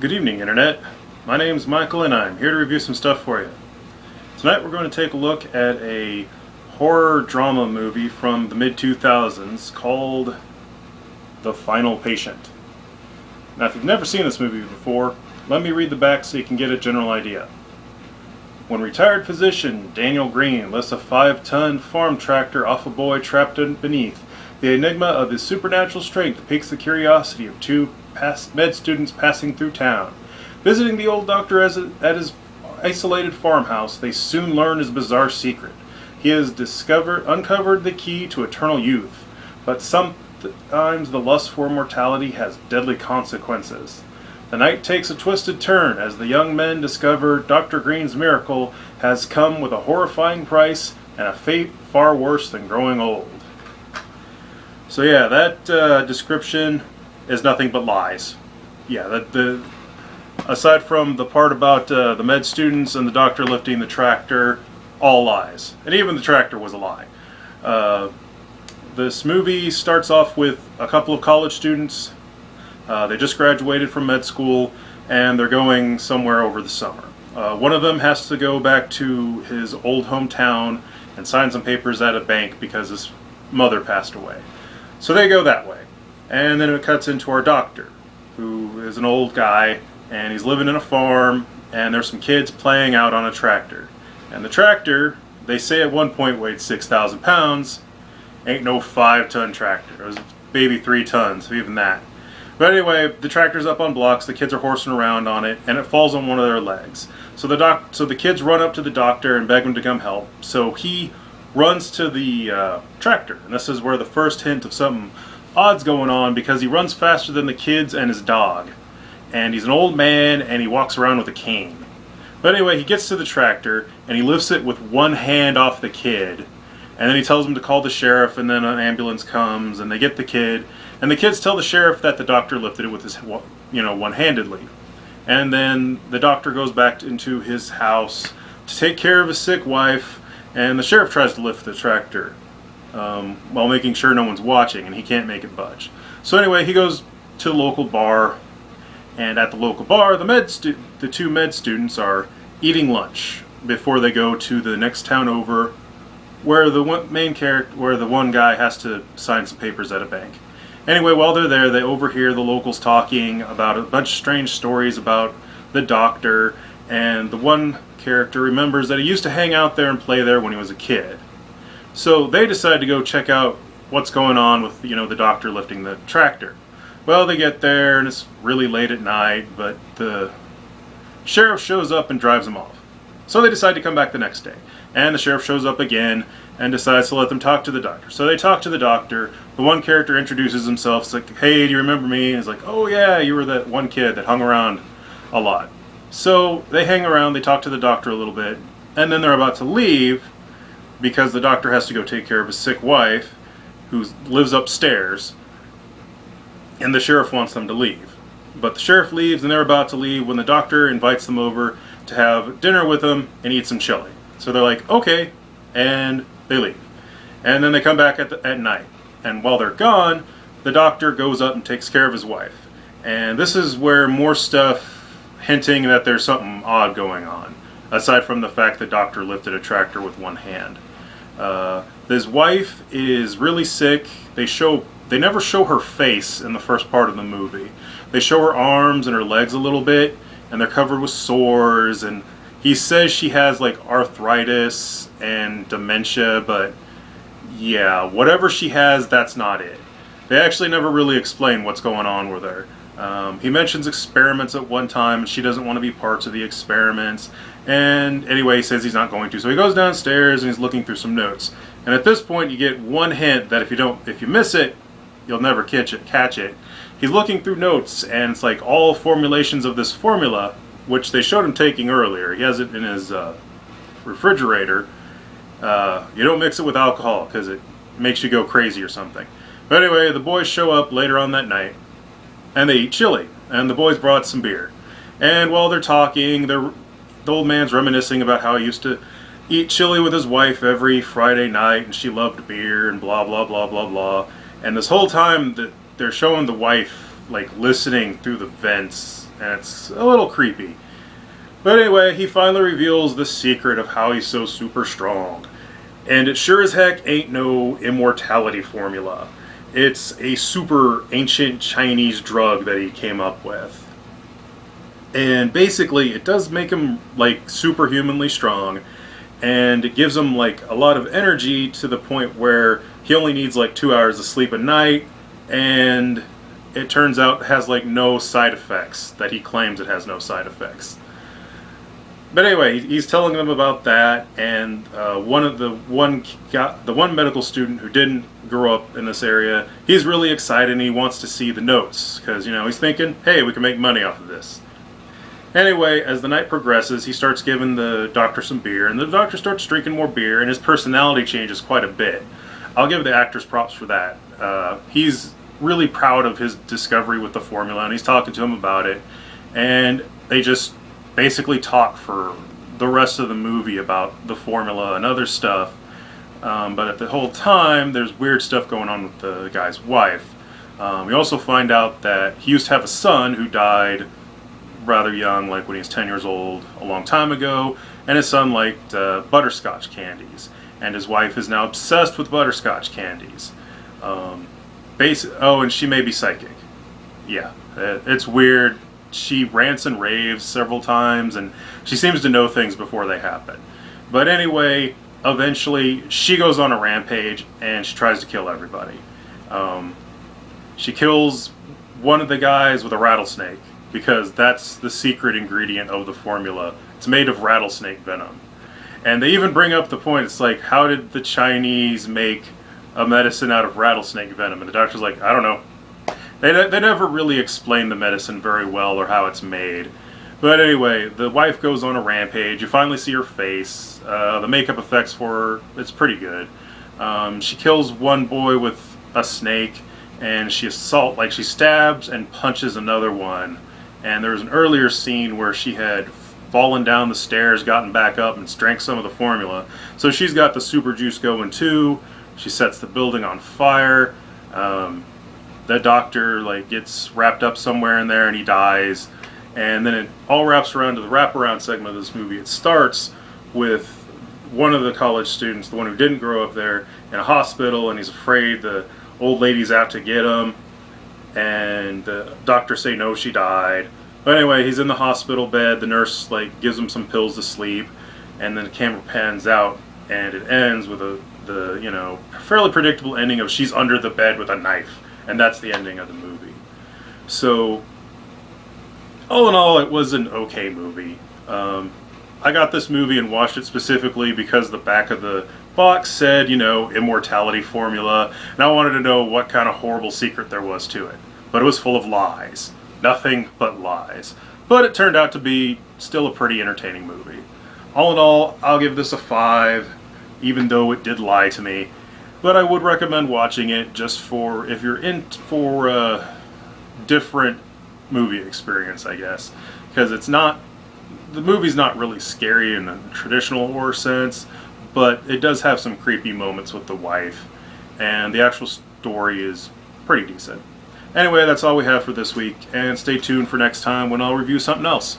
Good evening, Internet. My name's Michael and I'm here to review some stuff for you. Tonight we're going to take a look at a horror drama movie from the mid-2000s called The Final Patient. Now, if you've never seen this movie before, let me read the back so you can get a general idea. When retired physician Daniel Green lifts a 5-ton farm tractor off a boy trapped beneath, the enigma of his supernatural strength piques the curiosity of two med students passing through town. Visiting the old doctor at his isolated farmhouse, they soon learn his bizarre secret. He has uncovered the key to eternal youth, but sometimes the lust for immortality has deadly consequences. The night takes a twisted turn as the young men discover Dr. Green's miracle has come with a horrifying price and a fate far worse than growing old. So yeah, that description is nothing but lies. Yeah, aside from the part about the med students and the doctor lifting the tractor, all lies. And even the tractor was a lie. This movie starts off with a couple of college students. They just graduated from med school and they're going somewhere over the summer. One of them has to go back to his old hometown and sign some papers at a bank because his mother passed away. So they go that way. And then it cuts into our doctor, who is an old guy, and he's living in a farm, and there's some kids playing out on a tractor. And the tractor, they say at one point weighed 6,000 pounds, ain't no 5-ton tractor. It was maybe 3 tons, so even that. But anyway, the tractor's up on blocks, the kids are horsing around on it, and it falls on one of their legs. So the kids run up to the doctor and beg him to come help. So he runs to the tractor, and this is where the first hint of something odd's going on, because he runs faster than the kids and his dog. And he's an old man, and he walks around with a cane. But anyway, he gets to the tractor, and he lifts it with one hand off the kid. And then he tells him to call the sheriff, and then an ambulance comes, and they get the kid. And the kids tell the sheriff that the doctor lifted it with his, one-handedly. And then the doctor goes back into his house to take care of his sick wife, and the sheriff tries to lift the tractor while making sure no one's watching, and he can't make it budge. So anyway, he goes to the local bar, and at the local bar, the two med students are eating lunch before they go to the next town over, where the one guy has to sign some papers at a bank. Anyway, while they're there, they overhear the locals talking about a bunch of strange stories about the doctor, and the one character remembers that he used to hang out there and play there when he was a kid. So they decide to go check out what's going on with, the doctor lifting the tractor. Well, they get there and it's really late at night, but the sheriff shows up and drives them off. So they decide to come back the next day. And the sheriff shows up again and decides to let them talk to the doctor. So they talk to the doctor. The one character introduces himself. It's like, hey, do you remember me? And he's like, oh yeah, you were that one kid that hung around a lot. So they hang around, they talk to the doctor a little bit, and then they're about to leave because the doctor has to go take care of his sick wife who lives upstairs, and the sheriff wants them to leave. But the sheriff leaves and they're about to leave when the doctor invites them over to have dinner with him and eat some chili. So they're like, okay, and they leave. And then they come back at night. And while they're gone, the doctor goes up and takes care of his wife. And this is where more stuff hinting that there's something odd going on, aside from the fact the doctor lifted a tractor with one hand. His wife is really sick. They never show her face in the first part of the movie. They show her arms and her legs a little bit, and they're covered with sores, and he says she has like arthritis and dementia, but yeah, whatever she has, that's not it. They actually never really explain what's going on with her. He mentions experiments at one time, and she doesn't want to be parts of the experiments. And anyway, he says he's not going to. So he goes downstairs and he's looking through some notes. And at this point, you get one hint that if you miss it, you'll never catch it. He's looking through notes, and it's like all formulations of this formula, which they showed him taking earlier. He has it in his refrigerator. You don't mix it with alcohol because it makes you go crazy or something. But anyway, the boys show up later on that night, and they eat chili, and the boys brought some beer. And while they're talking, the old man's reminiscing about how he used to eat chili with his wife every Friday night, and she loved beer, and blah, blah, blah, blah, blah. And this whole time that they're showing the wife, like, listening through the vents and it's a little creepy. But anyway, he finally reveals the secret of how he's so super strong. And it sure as heck ain't no immortality formula. It's a super ancient Chinese drug that he came up with. And basically, it does make him like superhumanly strong, and it gives him like a lot of energy to the point where he only needs like 2 hours of sleep a night, and it turns out it has like no side effects that he claims it has no side effects. But anyway, he's telling them about that, and the one medical student who didn't grow up in this area, he's really excited and he wants to see the notes because he's thinking, hey, we can make money off of this. Anyway, as the night progresses, he starts giving the doctor some beer, and the doctor starts drinking more beer, and his personality changes quite a bit. I'll give the actors props for that. He's really proud of his discovery with the formula, and he's talking to him about it, and they just basically talk for the rest of the movie about the formula and other stuff. But at the whole time, there's weird stuff going on with the guy's wife. We also find out that he used to have a son who died rather young, like when he was 10 years old, a long time ago, and his son liked butterscotch candies, and his wife is now obsessed with butterscotch candies. And she may be psychic. Yeah, it's weird. She rants and raves several times, and she seems to know things before they happen. But anyway, eventually she goes on a rampage and she tries to kill everybody. She kills one of the guys with a rattlesnake, because that's the secret ingredient of the formula. It's made of rattlesnake venom. And they even bring up the point, it's like, how did the Chinese make a medicine out of rattlesnake venom? And the doctor's like, I don't know. They never really explain the medicine very well or how it's made. But anyway, the wife goes on a rampage. You finally see her face. The makeup effects for her, it's pretty good. She kills one boy with a snake, and she stabs and punches another one. And there was an earlier scene where she had fallen down the stairs, gotten back up, and drank some of the formula. So she's got the super juice going too. She sets the building on fire. The doctor gets wrapped up somewhere in there and he dies. And then it all wraps around to the wraparound segment of this movie. It starts with one of the college students, the one who didn't grow up there, in a hospital, and he's afraid the old lady's out to get him. And the doctors say no, she died. But anyway, he's in the hospital bed. The nurse gives him some pills to sleep, and then the camera pans out, and it ends with the fairly predictable ending of she's under the bed with a knife, and that's the ending of the movie. So all in all, it was an okay movie. I got this movie and watched it specifically because the back of the box said, immortality formula, and I wanted to know what kind of horrible secret there was to it. But it was full of lies. Nothing but lies. But it turned out to be still a pretty entertaining movie. All in all, I'll give this a 5, even though it did lie to me. But I would recommend watching it just for, if you're in for a different movie experience, I guess. Because the movie's not really scary in the traditional horror sense, but it does have some creepy moments with the wife, and the actual story is pretty decent. Anyway, that's all we have for this week, and stay tuned for next time when I'll review something else.